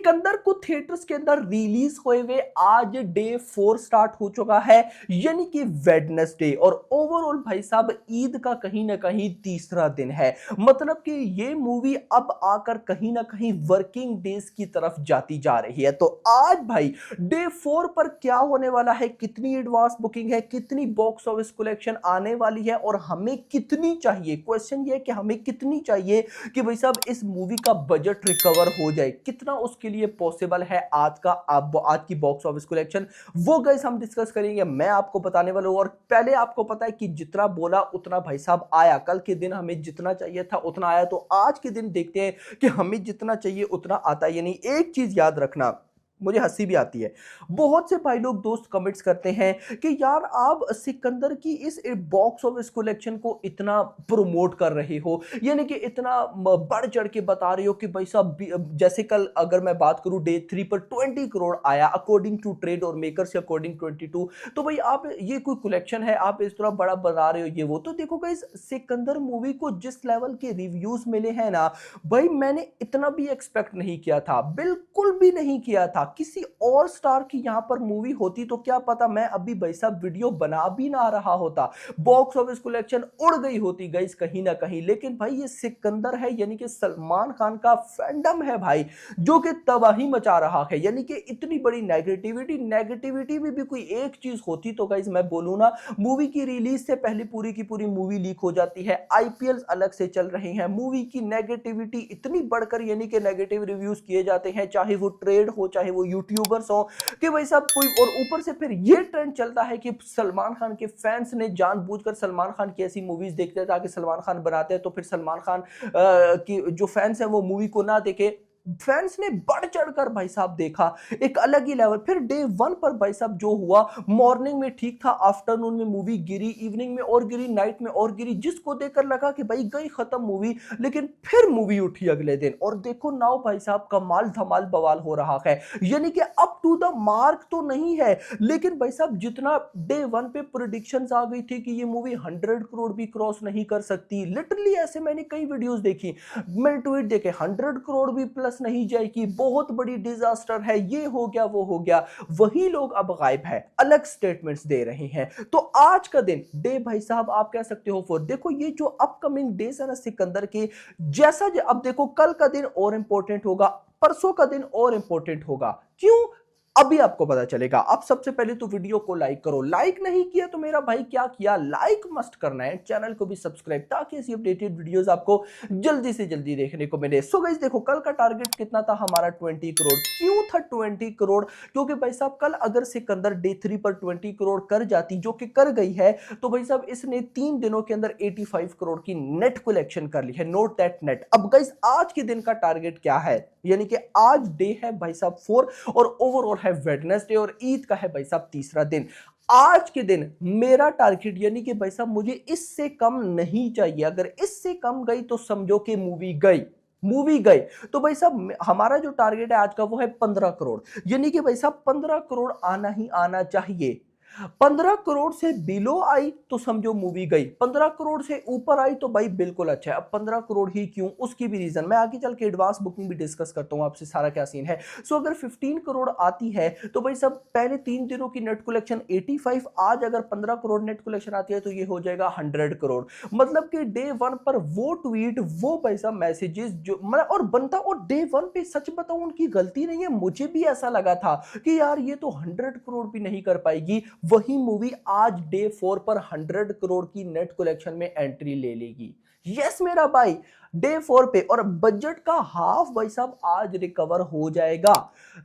सिकंदर को थिएटर्स के अंदर रिलीज हुए हुए आज डे 4 स्टार्ट हो चुका है, यानी कि वेडनेसडे। और ओवरऑल भाई साहब ईद का कहीं ना कहीं तीसरा दिन है, मतलब कि ये मूवी अब आकर कहीं ना कहीं वर्किंग डेज की तरफ जाती जा रही है। तो आज भाई डे 4 पर क्या होने वाला है, कितनी एडवांस बुकिंग है, कितनी बॉक्स ऑफिस कलेक्शन आने वाली है और हमें कितनी चाहिए, क्वेश्चन ये है कि हमें कितनी चाहिए कि भाई साहब इस मूवी का बजट रिकवर हो जाए, कितना उसके लिए पॉसिबल है आज की बॉक्स ऑफिस कलेक्शन, वो गाइस हम डिस्कस करेंगे, मैं आपको बताने वाला हूं। और पहले आपको पता है कि जितना बोला उतना भाई साहब आया, कल के दिन हमें जितना चाहिए था उतना आया, तो आज के दिन देखते हैं कि हमें जितना चाहिए उतना आता है या नहीं। एक चीज याद रखना, मुझे हंसी भी आती है, बहुत से भाई लोग दोस्त कमेंट्स करते हैं कि यार आप सिकंदर की इस बॉक्स ऑफिस कलेक्शन को इतना प्रमोट कर रहे हो, यानी कि इतना बढ़ चढ़ के बता रहे हो कि भाई साहब जैसे कल अगर मैं बात करूं डे 3 पर 20 करोड़ आया अकॉर्डिंग टू ट्रेड और मेकर्स अकॉर्डिंग 22, तो भाई आप ये कोई कलेक्शन है, आप इस तरह बड़ा बता रहे हो ये वो। तो देखो गाइस, सिकंदर मूवी को जिस लेवल के रिव्यूज मिले हैं ना भाई, मैंने इतना भी एक्सपेक्ट नहीं किया था, बिल्कुल भी नहीं किया था। किसी और स्टार की यहां पर मूवी होती तो क्या पता मैं अभी भाई साहब वीडियो बना भी ना रहा होता, बॉक्स ऑफिस कलेक्शन उड़ गई होती गाइस कहीं ना कहीं। लेकिन भाई ये सिकंदर है, यानी कि सलमान खान का फैंडम है भाई, जो कि तबाही मचा रहा है, यानी कि इतनी बड़ी नेगेटिविटी में भी कोई एक चीज होती तो गाइस मैं बोलूं ना, मूवी की रिलीज से पहले पूरी की पूरी मूवी लीक हो जाती है, आईपीएल अलग से चल रहे हैं, मूवी की नेगेटिविटी इतनी बढ़कर, यानी कि नेगेटिव रिव्यूज किए जाते हैं, चाहे वो ट्रेड हो चाहे वो यूट्यूबर्स हो, कि भाई साहब कोई, और ऊपर से फिर ये ट्रेंड चलता है कि सलमान खान के फैंस ने जानबूझकर सलमान खान की ऐसी मूवीज देखते हैं ताकि सलमान खान बनाते हैं, तो फिर सलमान खान की जो फैंस है वो मूवी को ना देखे। फैंस ने बढ़ चढ़कर भाई साहब देखा, एक अलग ही लेवल। फिर डे 1 पर भाई साहब जो हुआ, मॉर्निंग में ठीक था, आफ्टरनून में मूवी गिरी, इवनिंग में और गिरी, नाइट में और गिरी, जिसको देखकर लगा कि भाई गई खत्म मूवी, लेकिन फिर मूवी उठी अगले दिन। और देखो नाउ भाई साहब कमाल धमाल बवाल हो रहा है, यानी कि अप टू द मार्क तो नहीं है, लेकिन भाई साहब जितना डे 1 पे प्रेडिक्शंस आ गई थी कि ये मूवी 100 करोड़ भी क्रॉस नहीं कर सकती, लिटरली ऐसे मैंने कई वीडियोस देखी, मैंने ट्वीट देखे 100 करोड़ भी प्लस नहीं जाएगी, बहुत बड़ी डिजास्टर है, ये हो गया वो हो गया, वही लोग अब गायब है, अलग स्टेटमेंट्स दे रहे हैं। तो आज का दिन डे भाई साहब आप कह सकते हो फॉर, देखो ये जो अपकमिंग डेज है ना सिकंदर के, जैसा अब देखो कल का दिन और इंपॉर्टेंट होगा, परसों का दिन और इंपॉर्टेंट होगा, क्यों अभी आपको पता चलेगा। अब सबसे पहले तो वीडियो को लाइक करो, लाइक नहीं किया तो मेरा भाई क्या किया, लाइक मस्ट करना है, चैनल को भी सब्सक्राइब, ताकि ऐसी अपडेटेड वीडियोस आपको जल्दी से जल्दी देखने को मिले। सो गाइस देखो कल का टारगेट कितना था हमारा, 20 करोड़। क्यों था 20 करोड़, क्योंकि भाई साहब कल अगर सिकंदर डे 3 पर 20 करोड़ कर जाती, जो कि कर गई है, तो भाई साहब इसने 3 दिनों के अंदर 85 करोड़ की नेट कलेक्शन कर ली है, नोट दैट नेट। अब गाइस आज के दिन का टारगेट क्या है, यानी कि आज डे है भाई साहब 4 और ओवरऑल है वेडनेसडे और ईद का है भाई साहब तीसरा दिन। आज के दिन मेरा टारगेट, यानी कि भाई साहब मुझे इससे कम नहीं चाहिए, अगर इससे कम गई तो समझो कि मूवी गई। तो भाई साहब हमारा जो टारगेट है आज का वो है 15 करोड़, यानी कि भाई साहब 15 करोड़ आना ही आना चाहिए। 15 करोड़ से बिलो आई तो समझो मूवी गई, 15 करोड़ से ऊपर आई तो भाई बिल्कुल अच्छा है। अब 15 करोड़ ही क्यों, उसकी भी रीजन मैं आगे चल के एडवांस बुकिंग भी डिस्कस करता हूं आपसे, सारा क्या सीन है। सो अगर 15 करोड़ आती है तो भाई सब पहले 3 दिनों की नेट कलेक्शन 85, आज अगर 15 करोड़ नेट कलेक्शन आती है तो ये हो जाएगा 100 करोड़। मतलब कि डे 1 पर वो ट्वीट, वो भाई साहब मैसेजेस जो मतलब और बनता, और डे 1 पे सच बताऊं उनकी गलती नहीं है, मुझे भी ऐसा लगा था कि यार ये तो 100 करोड़ भी नहीं कर पाएगी, वही मूवी आज डे 4 पर 100 करोड़ की नेट कलेक्शन में एंट्री ले लेगी। यस मेरा भाई, डे 4 पे, और बजट का हाफ भाई साहब आज रिकवर हो जाएगा।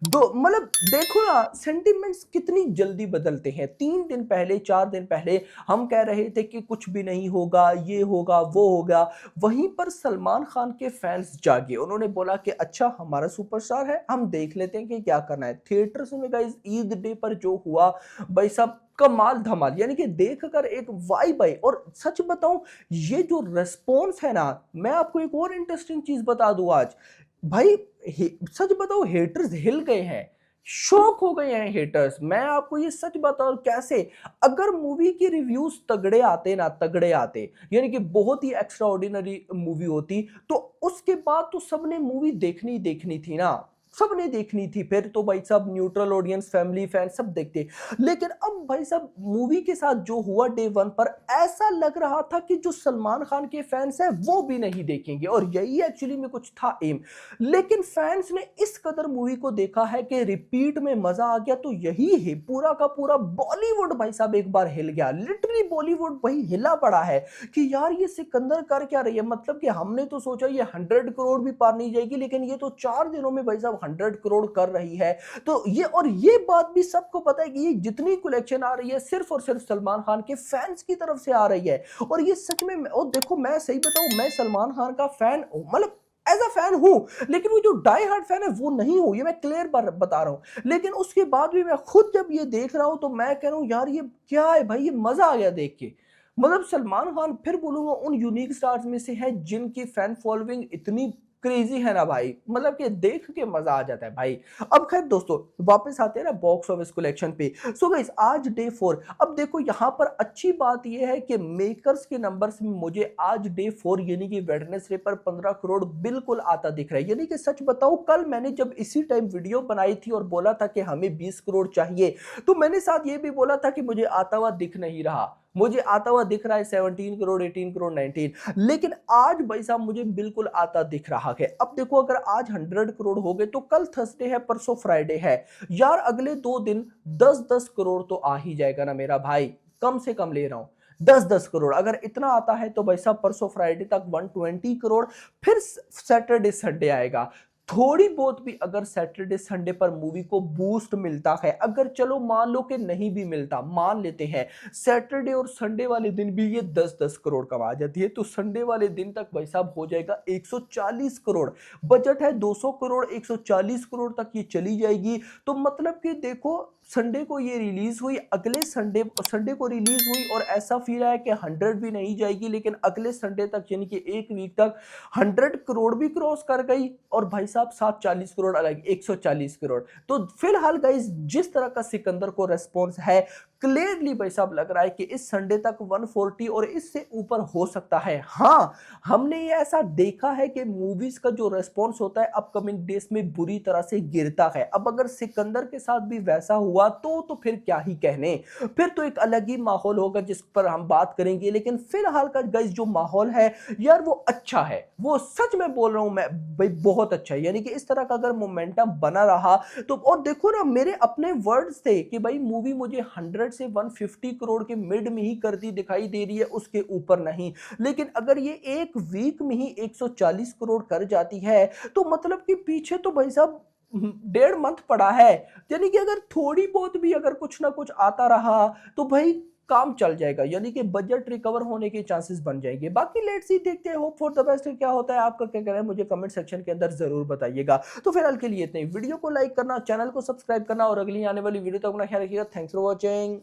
दो मतलब देखो ना सेंटिमेंट्स कितनी जल्दी बदलते हैं, 3 दिन पहले 4 दिन पहले हम कह रहे थे कि कुछ भी नहीं होगा, ये होगा वो होगा, वहीं पर सलमान खान के फैंस जागे, उन्होंने बोला कि अच्छा हमारा सुपरस्टार है, हम देख लेते हैं कि क्या करना है। थिएटर्स में गाइस ईद डे पर जो हुआ भाई साहब कमाल धमाल, यानी कि देखकर एक वाइब आई। और सच बताऊं ये जो रेस्पॉन्स है ना, मैं आपको एक और इंटरेस्टिंग चीज बता दूं आज भाई, सच बताओ हेटर्स हिल गए हैं, शॉक हो गए हैं हेटर्स। मैं आपको ये सच बताऊं कैसे, अगर मूवी के रिव्यूज तगड़े आते ना, तगड़े आते यानी कि बहुत ही एक्स्ट्रा ऑर्डिनरी मूवी होती, तो उसके बाद तो सबने मूवी देखनी देखनी थी ना। सबने देखनी थी, फिर तो भाई साहब न्यूट्रल ऑडियंस, फैमिली फैन सब देखते। लेकिन अब भाई साहब मूवी के साथ जो हुआ डे वन पर, ऐसा लग रहा था कि जो सलमान खान के फैंस हैं वो भी नहीं देखेंगे, और यही एक्चुअली में कुछ था एम। लेकिन फैंस ने इस कदर मूवी को देखा है कि रिपीट में मजा आ गया। तो यही है पूरा का पूरा बॉलीवुड भाई साहब एक बार हिल गया, लिटरली बॉलीवुड भाई हिला पड़ा है कि यार ये सिकंदर कर क्या रही है। मतलब कि हमने तो सोचा ये 100 करोड़ भी पार नहीं जाएगी, लेकिन ये तो 4 दिनों में भाई साहब 100 करोड़ कर रही है। तो ये, और ये बात भी सबको पता है कि ये जितनी कलेक्शन आ रही है सिर्फ और सिर्फ सलमान खान के फैंस की तरफ से आ रही है। और ये सच में, और देखो मैं सही बताऊं, मैं सलमान खान का फैन मतलब एज अ फैन हूं, लेकिन वो जो डाई हार्ड फैन है वो नहीं हूं, ये मैं क्लियर बता रहा हूं। लेकिन उसके बाद भी मैं खुद जब ये देख रहा हूं तो मैं कह रहा हूं यार ये क्या है भाई, ये मजा आ गया देख के। मतलब सलमान खान फिर बोलूंगा उन यूनिक स्टार्स में से है जिनकी फैन फॉलोइंग इतनी क्रेजी है ना भाई, मतलब कि देख के मजा आ जाता है भाई। अब खैर दोस्तों वापस आते हैं ना बॉक्स ऑफिस कलेक्शन पे। सो गाइस आज डे 4, अब देखो यहाँ पर अच्छी बात यह है कि मेकर्स के नंबर्स में मुझे आज डे 4 यानी कि वेडनेसडे पर 15 करोड़ बिल्कुल आता दिख रहा है। यानी कि सच बताऊं, कल मैंने जब इसी टाइम वीडियो बनाई थी और बोला था कि हमें 20 करोड़ चाहिए, तो मैंने साथ ये भी बोला था कि मुझे आता हुआ दिख नहीं रहा, मुझे आता हुआ दिख रहा है 17 करोड़, 18 करोड़, 19। लेकिन आज भाई साहब मुझे बिल्कुल आता दिख रहा है। अब देखो अगर आज 100 करोड़ हो गए तो कल थर्सडे है, परसों फ्राइडे है, यार अगले 2 दिन 10-10 करोड़ तो आ ही जाएगा ना मेरा भाई, कम से कम ले रहा हूं 10-10 करोड़। अगर इतना आता है तो भाई साहब परसों फ्राइडे तक 120 करोड़, फिर सैटरडे संडे आएगा। थोड़ी बहुत भी अगर सैटरडे संडे पर मूवी को बूस्ट मिलता है, अगर चलो मान लो कि नहीं भी मिलता, मान लेते हैं सैटरडे और संडे वाले दिन भी ये 10-10 करोड़ कमा जाती है, तो संडे वाले दिन तक भाई साहब हो जाएगा 140 करोड़। बजट है 200 करोड़, 140 करोड़ तक ये चली जाएगी। तो मतलब कि देखो संडे को ये रिलीज हुई, अगले संडे संडे को रिलीज हुई, और ऐसा फील है कि 100 भी नहीं जाएगी, लेकिन अगले संडे तक यानी कि एक वीक तक 100 करोड़ भी क्रॉस कर गई, और भाई साहब 740 करोड़ अलग 140 करोड़। तो फिलहाल गाइस जिस तरह का सिकंदर को रेस्पॉन्स है, क्लियरली भाई साहब लग रहा है कि इस संडे तक 140 और इससे ऊपर हो सकता है। हाँ, हमने ये ऐसा देखा है कि मूवीज का जो रेस्पॉन्स होता है अपकमिंग डेज में बुरी तरह से गिरता है। अब अगर सिकंदर के साथ भी वैसा हुआ तो फिर क्या ही कहने, फिर तो एक अलग ही माहौल होगा जिस पर हम बात करेंगे। लेकिन फिलहाल का गाइस जो माहौल है यार वो अच्छा है, वो सच में बोल रहा हूं मैं भाई, बहुत अच्छा है। यानी कि इस तरह का अगर मोमेंटम बना रहा तो, और देखो ना मेरे अपने वर्ड्स थे कि भाई मूवी मुझे 100 से 150 करोड़ के मिड में ही करती दिखाई दे रही है, उसके ऊपर नहीं। लेकिन अगर ये एक वीक में ही 140 करोड़ कर जाती है तो मतलब कि पीछे तो भाई साहब 1.5 मंथ पड़ा है। यानी कि अगर थोड़ी बहुत भी अगर कुछ ना कुछ आता रहा तो भाई काम चल जाएगा, यानी कि बजट रिकवर होने के चांसेस बन जाएंगे। बाकी लेट्स सी, देखते हैं, होप फॉर द बेस्ट। क्या होता है, आपका क्या कहना है, मुझे कमेंट सेक्शन के अंदर जरूर बताइएगा। तो फिलहाल के लिए इतने ही, वीडियो को लाइक करना, चैनल को सब्सक्राइब करना, और अगली आने वाली वीडियो तक अपना ख्याल रखिएगा। Thanks for watching.